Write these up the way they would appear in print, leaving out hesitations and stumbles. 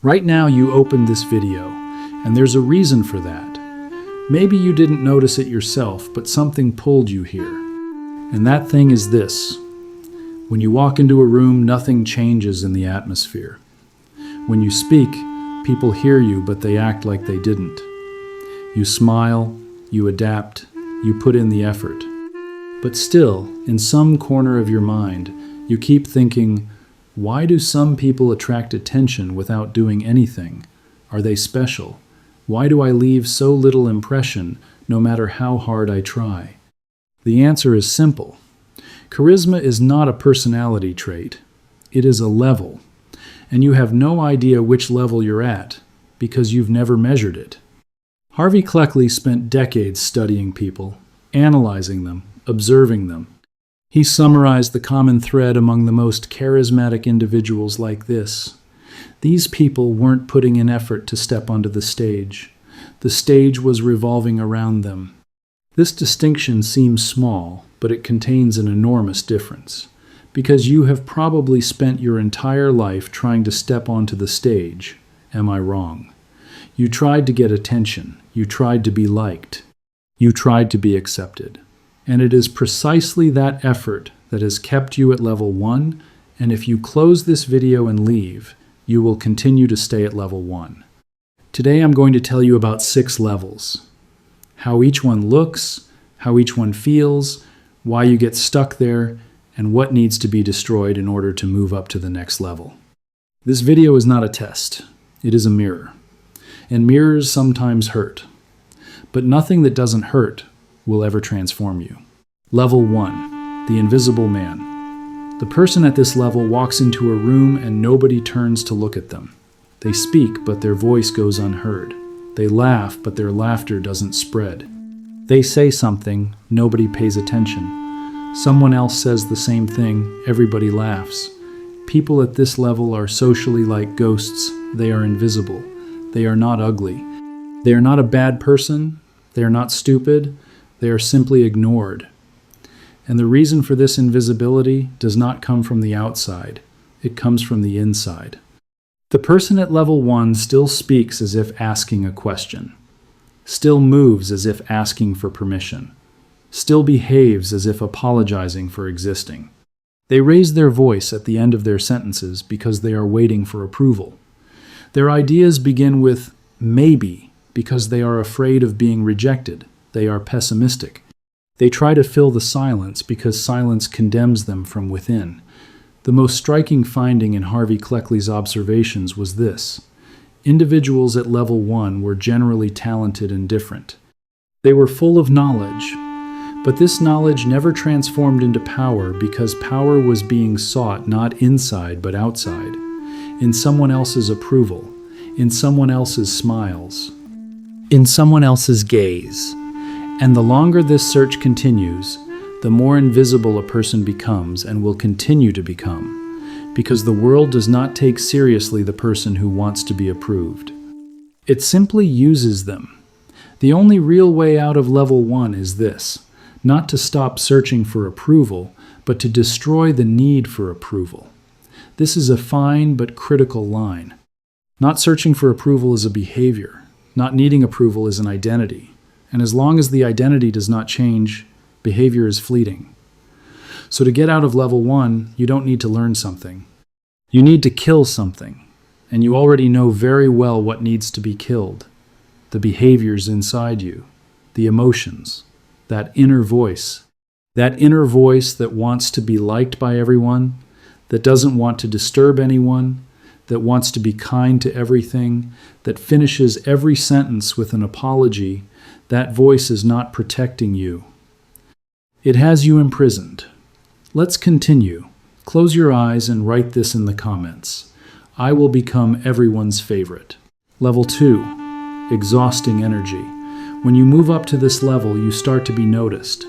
Right now you opened this video, and there's a reason for that. Maybe you didn't notice it yourself, but something pulled you here. And that thing is this. When you walk into a room, nothing changes in the atmosphere. When you speak, people hear you, but they act like they didn't. You smile, you adapt, you put in the effort. But still, in some corner of your mind, you keep thinking, why do some people attract attention without doing anything? Are they special? Why do I leave so little impression, no matter how hard I try? The answer is simple. Charisma is not a personality trait. It is a level. And you have no idea which level you're at, because you've never measured it. Harvey Cleckley spent decades studying people, analyzing them, observing them. He summarized the common thread among the most charismatic individuals like this. These people weren't putting in effort to step onto the stage. The stage was revolving around them. This distinction seems small, but it contains an enormous difference, because you have probably spent your entire life trying to step onto the stage. Am I wrong? You tried to get attention. You tried to be liked. You tried to be accepted. And it is precisely that effort that has kept you at level 1, and if you close this video and leave, you will continue to stay at level 1. Today I'm going to tell you about 6 levels. How each one looks, how each one feels, why you get stuck there, and what needs to be destroyed in order to move up to the next level. This video is not a test. It is a mirror. And mirrors sometimes hurt. But nothing that doesn't hurt will ever transform you. Level 1, the invisible man. The person at this level walks into a room and nobody turns to look at them. They speak, but their voice goes unheard. They laugh, but their laughter doesn't spread. They say something, nobody pays attention. Someone else says the same thing, everybody laughs. People at this level are socially like ghosts. They are invisible. They are not ugly. They are not a bad person. They are not stupid. They are simply ignored. And the reason for this invisibility does not come from the outside. It comes from the inside. The person at level 1 still speaks as if asking a question, still moves as if asking for permission, still behaves as if apologizing for existing. They raise their voice at the end of their sentences because they are waiting for approval. Their ideas begin with maybe because they are afraid of being rejected. They are pessimistic. They try to fill the silence because silence condemns them from within. The most striking finding in Harvey Cleckley's observations was this. Individuals at level 1 were generally talented and different. They were full of knowledge, but this knowledge never transformed into power because power was being sought not inside but outside, in someone else's approval, in someone else's smiles, in someone else's gaze. And the longer this search continues, the more invisible a person becomes and will continue to become, because the world does not take seriously the person who wants to be approved. It simply uses them. The only real way out of level 1 is this, not to stop searching for approval, but to destroy the need for approval. This is a fine but critical line. Not searching for approval is a behavior. Not needing approval is an identity. And as long as the identity does not change, behavior is fleeting. So to get out of level 1, you don't need to learn something. You need to kill something. And you already know very well what needs to be killed. The behaviors inside you, the emotions, that inner voice that wants to be liked by everyone, that doesn't want to disturb anyone, that wants to be kind to everything, that finishes every sentence with an apology. That voice is not protecting you. It has you imprisoned. Let's continue. Close your eyes and write this in the comments. I will become everyone's favorite. Level 2, exhausting energy. When you move up to this level, you start to be noticed,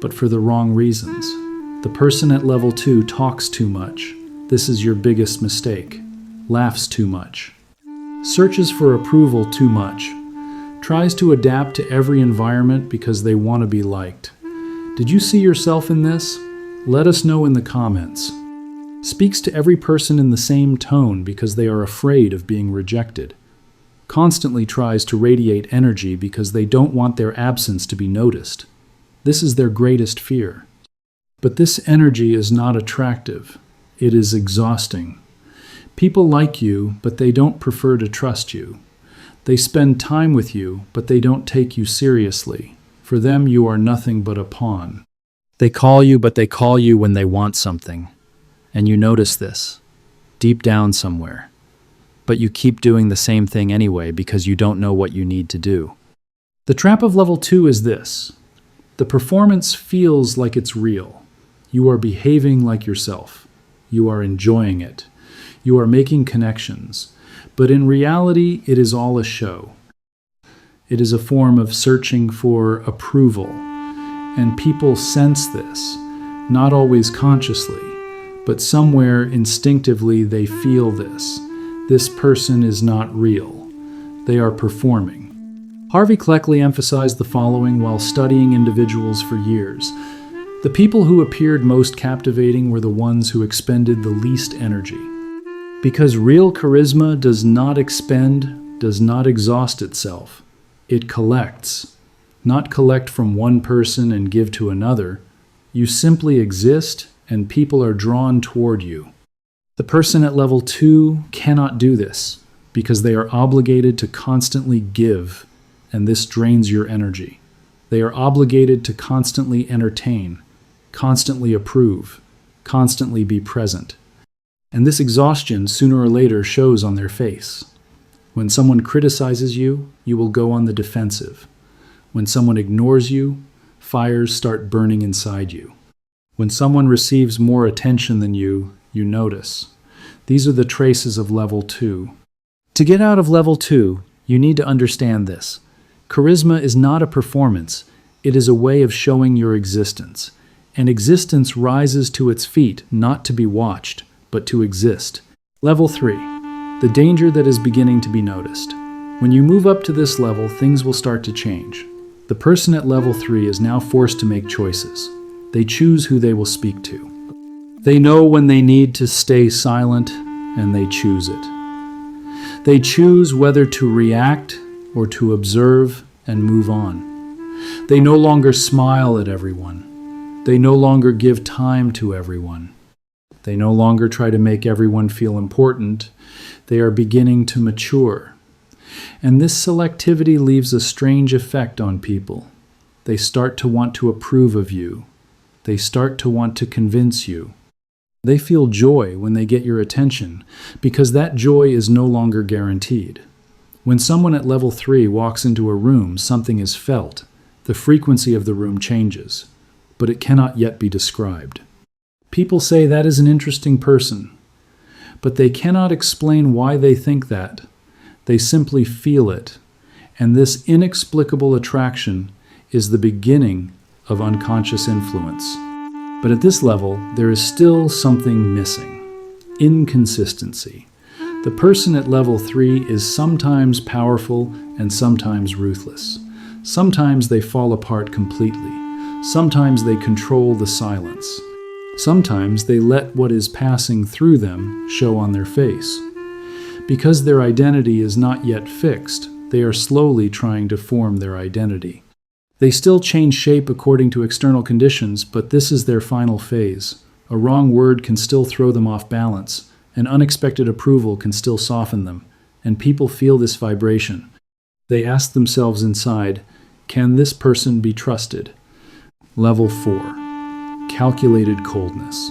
but for the wrong reasons. The person at level 2 talks too much. This is your biggest mistake. Laughs too much. Searches for approval too much. Tries to adapt to every environment because they want to be liked. Did you see yourself in this? Let us know in the comments. speaks to every person in the same tone because they are afraid of being rejected, constantly tries to radiate energy because they don't want their absence to be noticed. This is their greatest fear. But this energy is not attractive. It is exhausting. People like you, but they don't prefer to trust you. They spend time with you, but they don't take you seriously. For them, you are nothing but a pawn. They call you, but they call you when they want something. And you notice this, deep down somewhere. But you keep doing the same thing anyway because you don't know what you need to do. The trap of level 2 is this. The performance feels like it's real. You are behaving like yourself. You are enjoying it. You are making connections. But in reality, it is all a show. It is a form of searching for approval. And people sense this, not always consciously, but somewhere instinctively they feel this. This person is not real. They are performing. Harvey Cleckley emphasized the following while studying individuals for years. The people who appeared most captivating were the ones who expended the least energy. Because real charisma does not expend, does not exhaust itself. It collects. Not collect from one person and give to another. You simply exist and people are drawn toward you. The person at level 2 cannot do this because they are obligated to constantly give, and this drains your energy. They are obligated to constantly entertain, constantly approve, constantly be present. And this exhaustion sooner or later shows on their face. When someone criticizes you, you will go on the defensive. When someone ignores you, fires start burning inside you. When someone receives more attention than you, you notice. These are the traces of level 2. To get out of level 2, you need to understand this. Charisma is not a performance. It is a way of showing your existence. And existence rises to its feet, not to be watched, but to exist. Level 3. The danger that is beginning to be noticed. When you move up to this level, things will start to change. The person at level 3 is now forced to make choices. They choose who they will speak to. They know when they need to stay silent, and they choose it. They choose whether to react or to observe and move on. They no longer smile at everyone. They no longer give time to everyone. They no longer try to make everyone feel important. They are beginning to mature. And this selectivity leaves a strange effect on people. They start to want to approve of you. They start to want to convince you. They feel joy when they get your attention because that joy is no longer guaranteed. When someone at level 3 walks into a room, something is felt. The frequency of the room changes, but it cannot yet be described. People say that is an interesting person, but they cannot explain why they think that. They simply feel it, and this inexplicable attraction is the beginning of unconscious influence. But at this level, there is still something missing. Inconsistency. The person at level 3 is sometimes powerful and sometimes ruthless. Sometimes they fall apart completely. Sometimes they control the silence. Sometimes they let what is passing through them show on their face. Because their identity is not yet fixed, they are slowly trying to form their identity. They still change shape according to external conditions, but this is their final phase. A wrong word can still throw them off balance. An unexpected approval can still soften them, and people feel this vibration. They ask themselves inside, can this person be trusted? Level 4. Calculated coldness.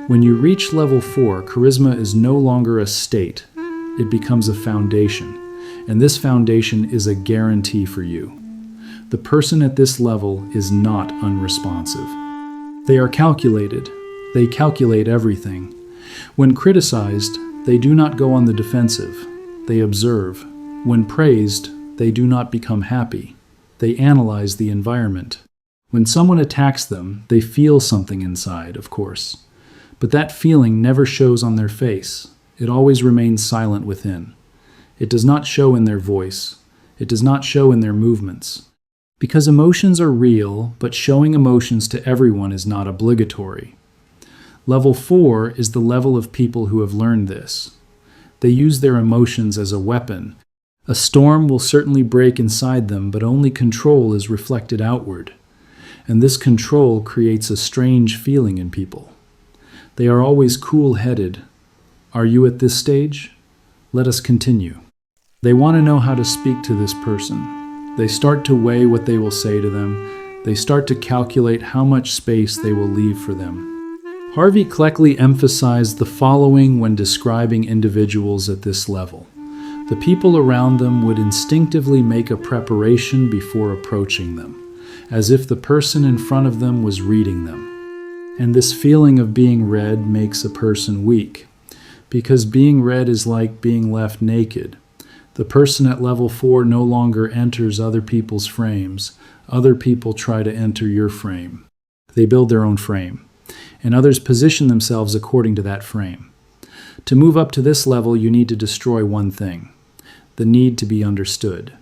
When you reach level 4, charisma is no longer a state. It becomes a foundation, and this foundation is a guarantee for you. The person at this level is not unresponsive. They are calculated. They calculate everything. When criticized, they do not go on the defensive. They observe. When praised, they do not become happy. They analyze the environment. When someone attacks them, they feel something inside, of course. But that feeling never shows on their face. It always remains silent within. It does not show in their voice. It does not show in their movements. Because emotions are real, but showing emotions to everyone is not obligatory. Level 4 is the level of people who have learned this. They use their emotions as a weapon. A storm will certainly break inside them, but only control is reflected outward. And this control creates a strange feeling in people. They are always cool-headed. Are you at this stage? Let us continue. They want to know how to speak to this person. They start to weigh what they will say to them. They start to calculate how much space they will leave for them. Harvey Cleckley emphasized the following when describing individuals at this level. The people around them would instinctively make a preparation before approaching them, as if the person in front of them was reading them. And this feeling of being read makes a person weak, because being read is like being left naked. The person at level 4 no longer enters other people's frames. Other people try to enter your frame. They build their own frame, and others position themselves according to that frame. To move up to this level, you need to destroy one thing: the need to be understood.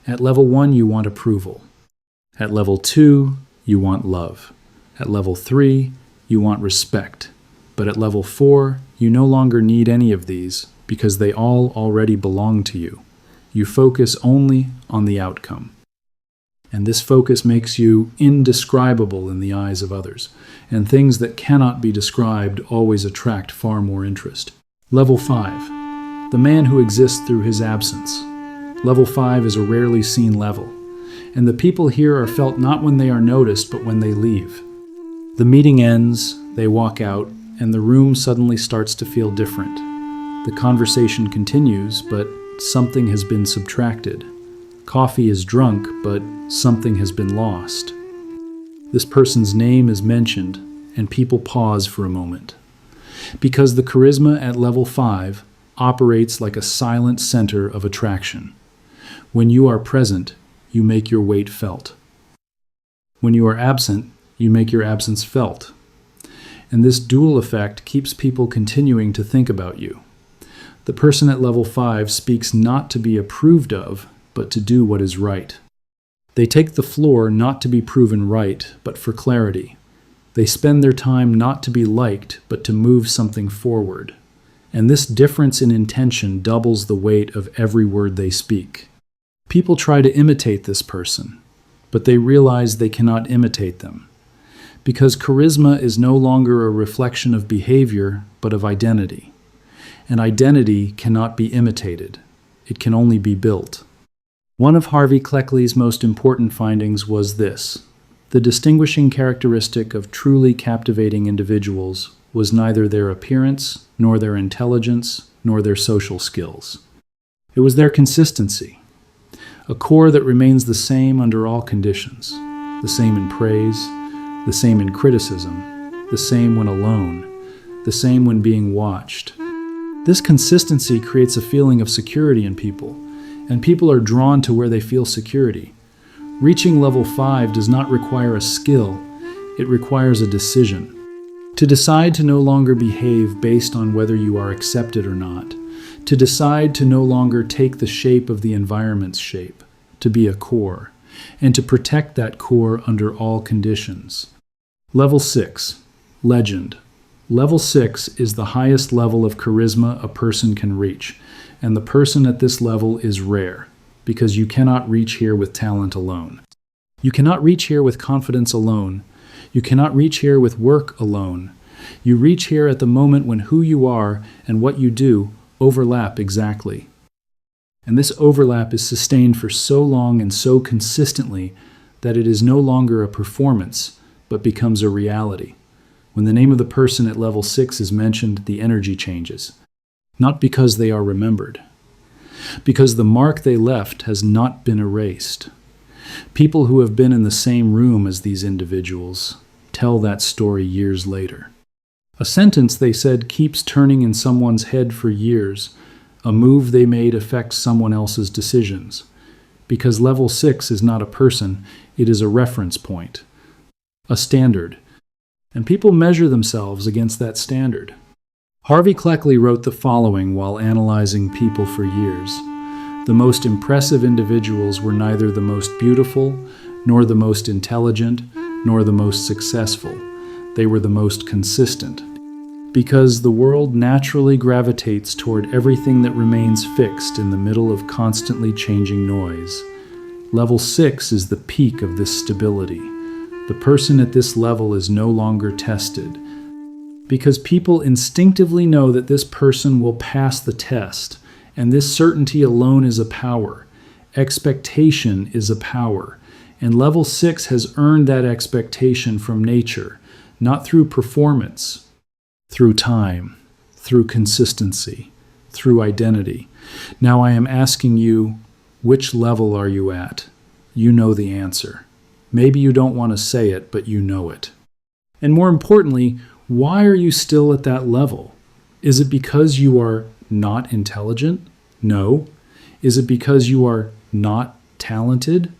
At level 1, you want approval. At level 2, you want love. At level 3, you want respect. But at level 4, you no longer need any of these because they all already belong to you. You focus only on the outcome. And this focus makes you indescribable in the eyes of others, and things that cannot be described always attract far more interest. Level 5. The man who exists through his absence. Level 5 is a rarely seen level, and the people here are felt not when they are noticed, but when they leave. The meeting ends, they walk out, and the room suddenly starts to feel different. The conversation continues, but something has been subtracted. Coffee is drunk, but something has been lost. This person's name is mentioned, and people pause for a moment. Because the charisma at level 5 operates like a silent center of attraction. When you are present, you make your weight felt. When you are absent, you make your absence felt. And this dual effect keeps people continuing to think about you. The person at level 5 speaks not to be approved of, but to do what is right. They take the floor not to be proven right, but for clarity. They spend their time not to be liked, but to move something forward. And this difference in intention doubles the weight of every word they speak. People try to imitate this person, but they realize they cannot imitate them. Because charisma is no longer a reflection of behavior, but of identity. And identity cannot be imitated. It can only be built. One of Harvey Cleckley's most important findings was this: the distinguishing characteristic of truly captivating individuals was neither their appearance, nor their intelligence, nor their social skills. It was their consistency, a core that remains the same under all conditions, the same in praise, the same in criticism, the same when alone, the same when being watched. This consistency creates a feeling of security in people, and people are drawn to where they feel security. Reaching level 5 does not require a skill, it requires a decision. To decide to no longer behave based on whether you are accepted or not. To decide to no longer take the shape of the environment's shape, to be a core, and to protect that core under all conditions. Level 6, Legend. Level 6 is the highest level of charisma a person can reach, and the person at this level is rare, because you cannot reach here with talent alone. You cannot reach here with confidence alone. You cannot reach here with work alone. You reach here at the moment when who you are and what you do overlap exactly. And this overlap is sustained for so long and so consistently that it is no longer a performance, but becomes a reality. When the name of the person at level 6 is mentioned, the energy changes. Not because they are remembered, because the mark they left has not been erased. People who have been in the same room as these individuals tell that story years later. A sentence they said keeps turning in someone's head for years. A move they made affects someone else's decisions. Because level 6 is not a person, it is a reference point, a standard. And people measure themselves against that standard. Harvey Cleckley wrote the following while analyzing people for years. The most impressive individuals were neither the most beautiful, nor the most intelligent, nor the most successful. They were the most consistent. Because the world naturally gravitates toward everything that remains fixed in the middle of constantly changing noise. Level 6 is the peak of this stability. The person at this level is no longer tested, because people instinctively know that this person will pass the test, and this certainty alone is a power. Expectation is a power, and level 6 has earned that expectation from nature, not through performance, through time, through consistency, through identity. Now I am asking you, which level are you at? You know the answer. Maybe you don't want to say it, but you know it. And more importantly, why are you still at that level? Is it because you are not intelligent? No. Is it because you are not talented?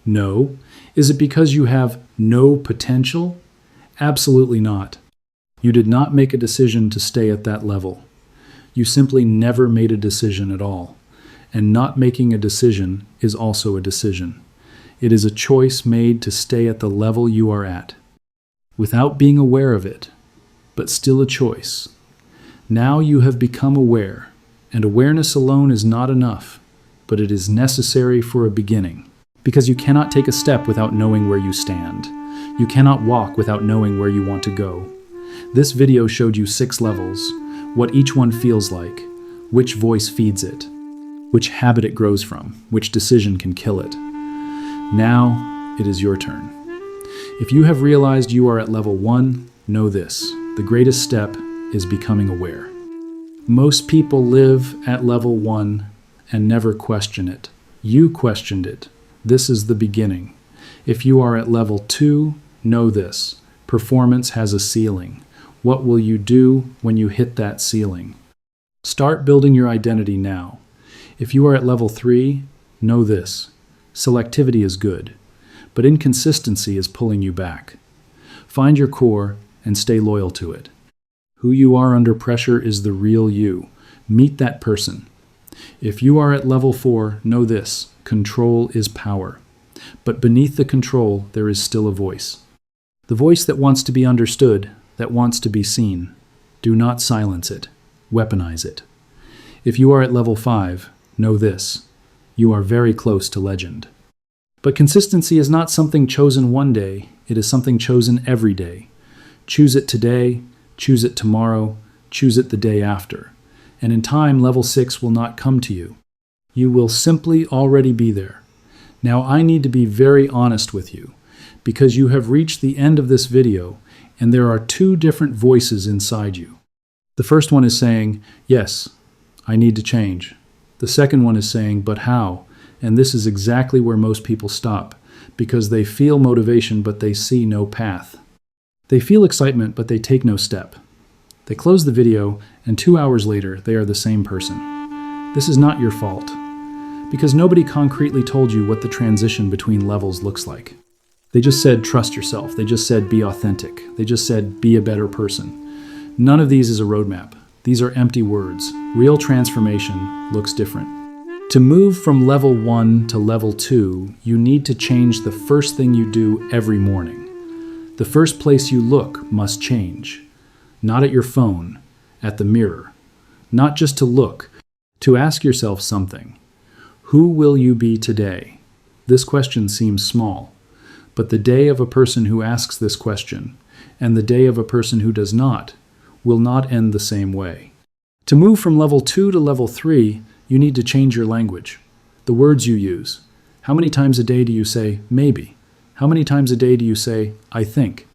No. Is it because you have no potential? Absolutely not. You did not make a decision to stay at that level. You simply never made a decision at all. And not making a decision is also a decision. It is a choice made to stay at the level you are at, without being aware of it, but still a choice. Now you have become aware, and awareness alone is not enough, but it is necessary for a beginning, because you cannot take a step without knowing where you stand. You cannot walk without knowing where you want to go. This video showed you 6 levels, what each one feels like, which voice feeds it, which habit it grows from, which decision can kill it. Now it is your turn. If you have realized you are at level 1, know this: the greatest step is becoming aware. Most people live at level 1 and never question it. You questioned it. This is the beginning. If you are at level 2, know this: performance has a ceiling. What will you do when you hit that ceiling? Start building your identity now. If you are at level 3, know this: selectivity is good, but inconsistency is pulling you back. Find your core and stay loyal to it. Who you are under pressure is the real you. Meet that person. If you are at level 4, know this: control is power. But beneath the control, there is still a voice. The voice that wants to be understood, that wants to be seen. Do not silence it. Weaponize it. If you are at level 5, know this: you are very close to legend. But consistency is not something chosen one day. It is something chosen every day. Choose it today, choose it tomorrow, choose it the day after. And in time, level 6 will not come to you. You will simply already be there. Now I need to be very honest with you, because you have reached the end of this video, and there are 2 different voices inside you. The first one is saying, yes, I need to change. The second one is saying, but how? And this is exactly where most people stop, because they feel motivation, but they see no path. They feel excitement, but they take no step. They close the video, and 2 hours later, they are the same person. This is not your fault, because nobody concretely told you what the transition between levels looks like. They just said, trust yourself. They just said, be authentic. They just said, be a better person. None of these is a roadmap. These are empty words. Real transformation looks different. To move from level 1 to level 2, you need to change the first thing you do every morning. The first place you look must change. Not at your phone, at the mirror. Not just to look, to ask yourself something. Who will you be today? This question seems small, but the day of a person who asks this question, and the day of a person who does not, will not end the same way. To move from level 2 to level 3, you need to change your language. The words you use. How many times a day do you say, maybe? How many times a day do you say, I think?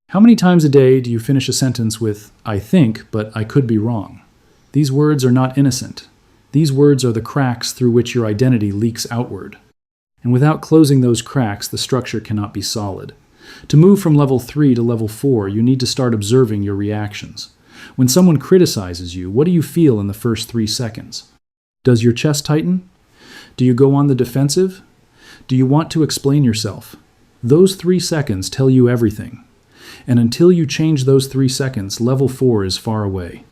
How many times a day do you finish a sentence with, I think, but I could be wrong? These words are not innocent. These words are the cracks through which your identity leaks outward. And without closing those cracks, the structure cannot be solid. To move from level 3 to level 4, you need to start observing your reactions. When someone criticizes you, what do you feel in the first 3 seconds? Does your chest tighten? Do you go on the defensive? Do you want to explain yourself? Those 3 seconds tell you everything. And until you change those 3 seconds, level 4 is far away.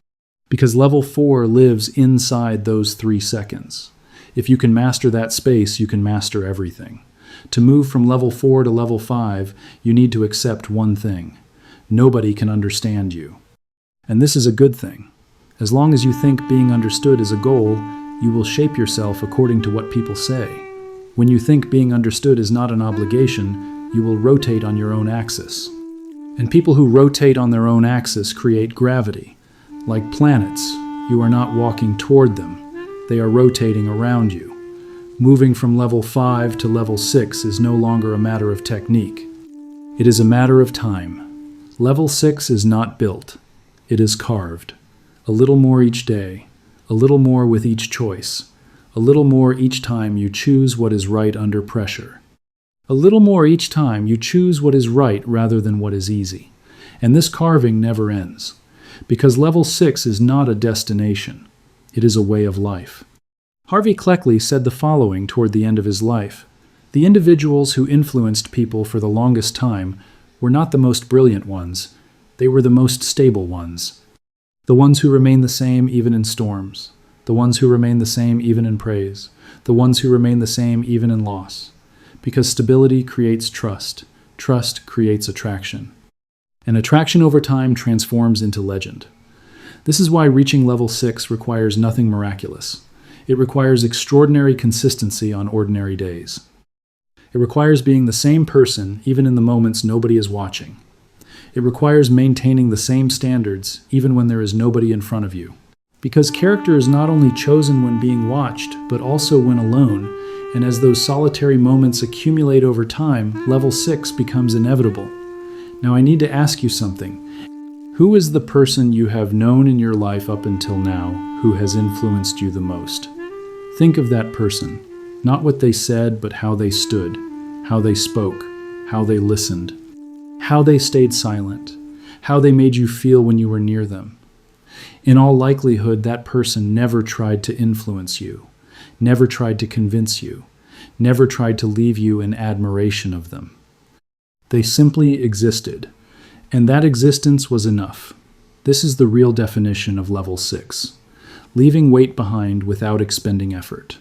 Because level 4 lives inside those 3 seconds. If you can master that space, you can master everything. To move from level 4 to level 5, you need to accept one thing. Nobody can understand you. And this is a good thing. As long as you think being understood is a goal, you will shape yourself according to what people say. When you think being understood is not an obligation, you will rotate on your own axis. And people who rotate on their own axis create gravity. Like planets, you are not walking toward them. They are rotating around you. Moving from level 5 to level 6 is no longer a matter of technique. It is a matter of time. Level 6 is not built. It is carved. A little more each day, a little more with each choice, a little more each time you choose what is right under pressure. A little more each time you choose what is right rather than what is easy. And this carving never ends, because level 6 is not a destination. It is a way of life. Harvey Cleckley said the following toward the end of his life: "The individuals who influenced people for the longest time were not the most brilliant ones. They were the most stable ones. The ones who remain the same even in storms. The ones who remain the same even in praise. The ones who remain the same even in loss. Because stability creates trust. Trust creates attraction. And attraction over time transforms into legend. This is why reaching level 6 requires nothing miraculous. It requires extraordinary consistency on ordinary days. It requires being the same person even in the moments nobody is watching. It requires maintaining the same standards even when there is nobody in front of you. Because character is not only chosen when being watched, but also when alone, and as those solitary moments accumulate over time, level 6 becomes inevitable. Now I need to ask you something. Who is the person you have known in your life up until now who has influenced you the most? Think of that person, not what they said, but how they stood, how they spoke, how they listened, how they stayed silent, how they made you feel when you were near them. In all likelihood, that person never tried to influence you, never tried to convince you, never tried to leave you in admiration of them. They simply existed, and that existence was enough. This is the real definition of level 6. Leaving weight behind without expending effort.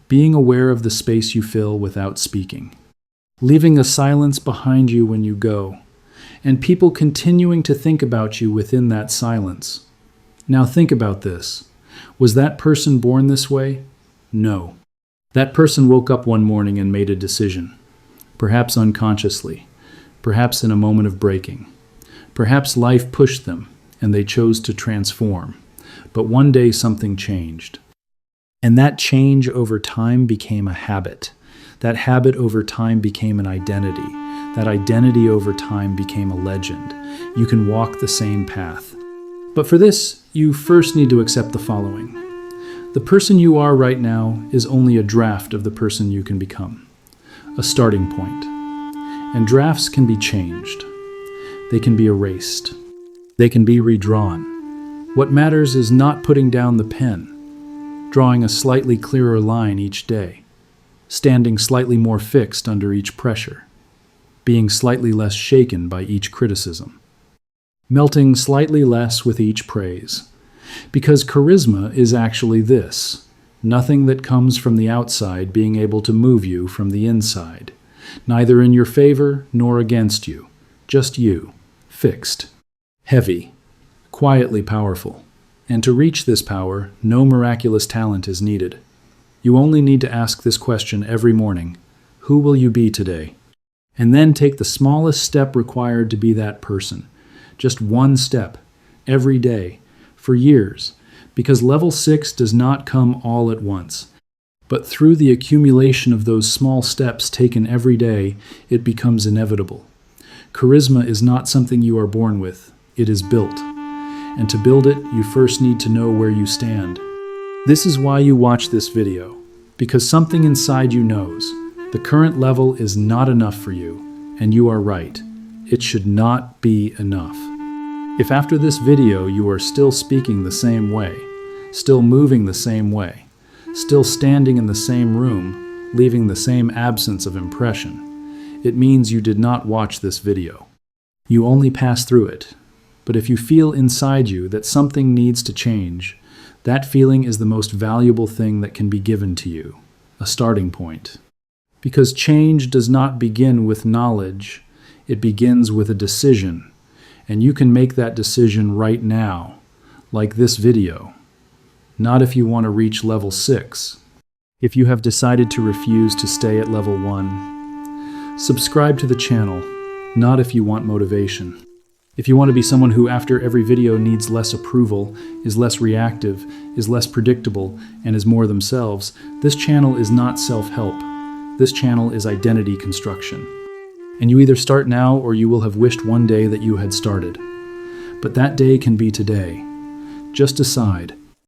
Being aware of the space you fill without speaking. Leaving a silence behind you when you go, and people continuing to think about you within that silence. Now think about this. Was that person born this way? No. That person woke up one morning and made a decision. Perhaps unconsciously. Perhaps in a moment of breaking. Perhaps life pushed them, and they chose to transform. But one day something changed. And that change over time became a habit. That habit over time became an identity. That identity over time became a legend. You can walk the same path. But for this, you first need to accept the following. The person you are right now is only a draft of the person you can become. A starting point. And drafts can be changed. They can be erased. They can be redrawn. What matters is not putting down the pen, drawing a slightly clearer line each day, standing slightly more fixed under each pressure, being slightly less shaken by each criticism, melting slightly less with each praise. Because charisma is actually this, nothing that comes from the outside being able to move you from the inside, neither in your favor nor against you, just you, fixed, heavy, quietly powerful. And to reach this power, no miraculous talent is needed. You only need to ask this question every morning: who will you be today? And then take the smallest step required to be that person. Just one step, every day, for years, because level 6 does not come all at once. But through the accumulation of those small steps taken every day, it becomes inevitable. Charisma is not something you are born with, it is built. And to build it, you first need to know where you stand. This is why you watch this video, because something inside you knows the current level is not enough for you, and you are right. It should not be enough. If after this video you are still speaking the same way, still moving the same way, still standing in the same room, leaving the same absence of impression, it means you did not watch this video. You only passed through it. But if you feel inside you that something needs to change, that feeling is the most valuable thing that can be given to you, a starting point. Because change does not begin with knowledge, it begins with a decision, And you can make that decision right now, like this video. Not if you want to reach level 6. If you have decided to refuse to stay at level 1, subscribe to the channel, not if you want motivation. If you want to be someone who after every video needs less approval, is less reactive, is less predictable, and is more themselves, this channel is not self-help. This channel is identity construction. And you either start now or you will have wished one day that you had started. But that day can be today. Just decide.